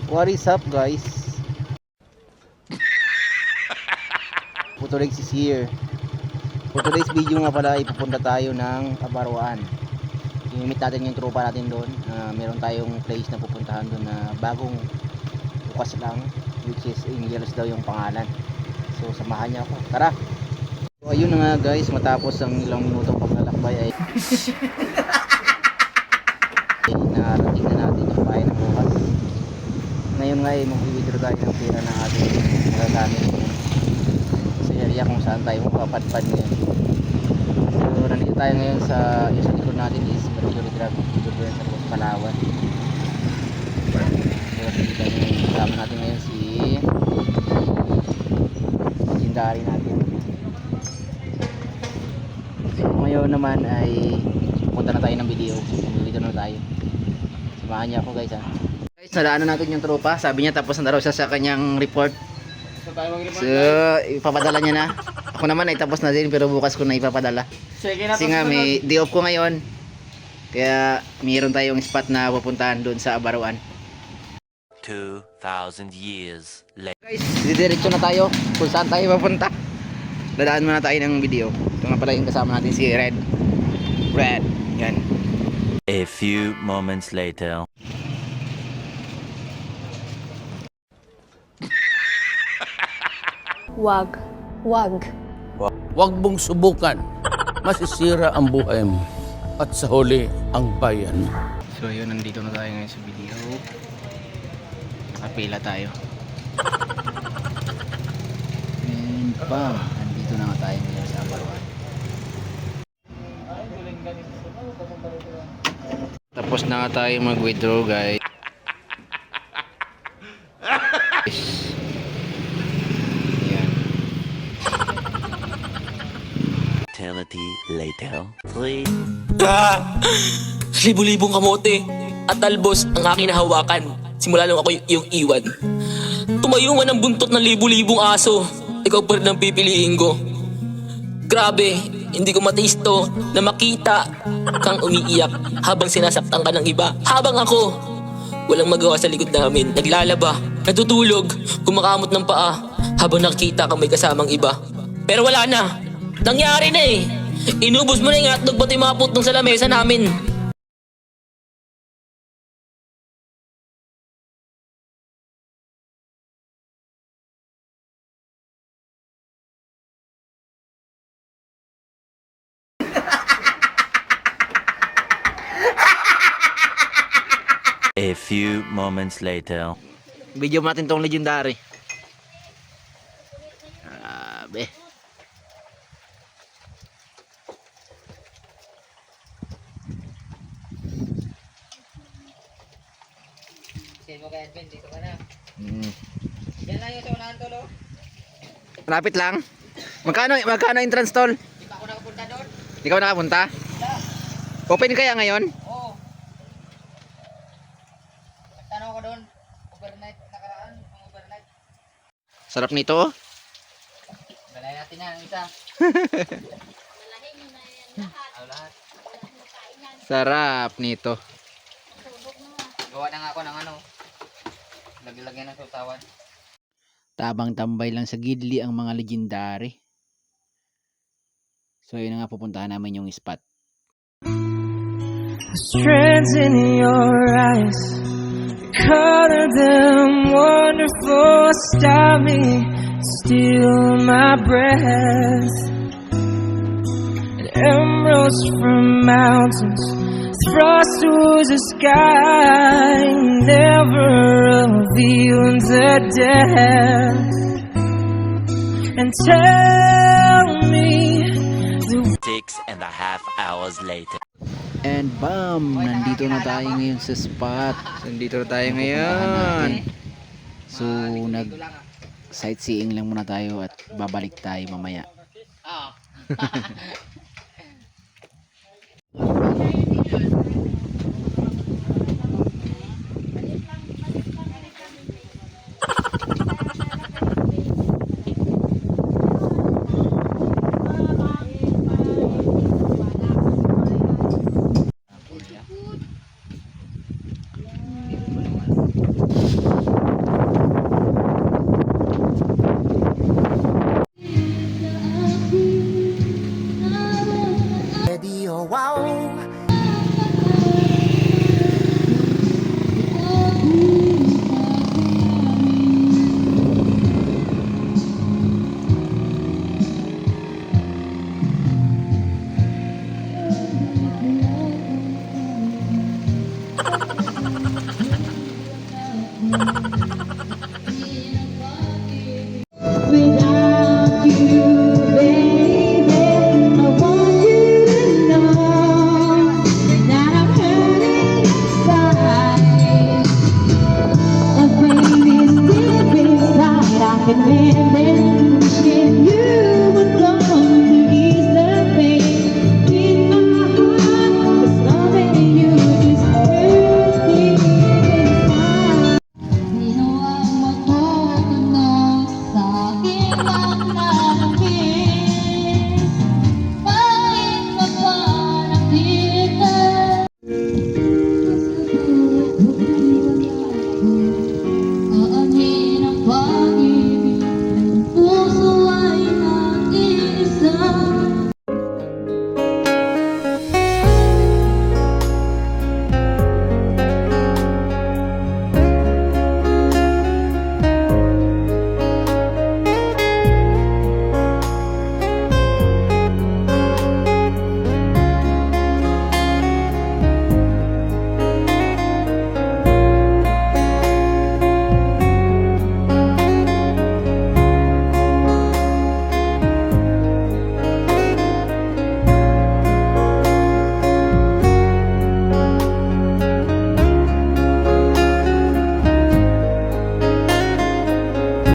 What is up guys? Putulex is here. For today's video nga pala ay pupunta tayo ng Abaruan. I-meet natin yung tropa natin doon. Meron tayong place na pupuntahan doon na bagong bukas lang, which is Angeles daw yung pangalan. So samahan niya ako. Tara! So ayun na nga guys, matapos ang ilang minutong paglalakbay ay narating na natin yung bahay ng bukas. Ngayon nga ay mag-withdraw tayo ng pera ng ating magagamit sa area kung saan tayo mapapadpad ngayon. So nandito tayo ngayon sa yung sa likod natin is Mercury Drug Government of Palawan. So kasama natin ngayon si legendary natin. So ngayon naman ay punta na tayo ng video. Dito na tayo. Samahan niya ako guys ha. Guys, nadaanan natin yung tropa. Sabi niya tapos na daw siya sa kanyang report. So ipapadala niya na. Ako naman ay tapos na din pero bukas ko na ipapadala. Kasi nga may day off ko ngayon. Kaya mayroon tayong spot na pupuntahan doon sa Abaruan. 2,000 years later. Guys, didiretso na tayo kung saan tayo papunta. Dadaan muna tayo ng video. Ito nga pala yung kasama natin si Red. Yan. A few moments later. Wag. Huwag mong subukan. Masisira ang buhay mo. At sa huli, ang bayan. So ayun, nandito na tayo ngayon sa video. Nakapila tayo. And bam, nandito na nga tayo ngayon sa Abaruan. Tapos na nga tayo mag-withdraw guys. Ayan. Eternity later. 3. Libu-libong kamote at talbos ang aking nahawakan simula nung ako yung iwan. Tumayo man ang buntot ng libu-libong aso, ikaw pa rin ang pipiliin ko. Grabe, hindi ko matiis to na makita kang umiiyak habang sinasaktan ka ng iba. Habang ako, walang magawa sa likod namin, naglalaba, natutulog, kumakamot ng paa habang nakikita kang may kasamang iba. Pero wala na, nangyari na eh. Inubos mo na yung hotdog pati mga putong sa lamesa namin. A few moments later. Video natin tong legendary. Grabe. Sige mo kay Edwin, dito ka na. Mm. Yan lang yung sa unahan tol, oh. Malapit lang. Magkano entrance toll? Di pa ako nakapunta doon. Di ka ba nakapunta? Open kaya ngayon? Oo. Nagtanong ko doon. Overnight nakaraan. Ang overnight. Sarap nito. Balay natin yan, isa. Ang lahat. Sarap nito. Gawa na nga ako ng ano. Lagyan ng sultawan. Tabang tambay lang sa Gidli ang mga legendary. So yun na nga, pupuntahan namin yung spot. Strands in your eyes, color them wonderful, stop me, steal my breath. And emeralds from mountains, thrust towards the sky, never reveal the depth. And tell me 6.5 hours later. And bam! Nandito na tayo ngayon sa spot. Nandito na tayo ngayon. So sightseeing lang muna tayo at babalik tayo mamaya. Oo. Without you, baby, I want you to know that I'm hurting inside. And baby, deep inside, I can live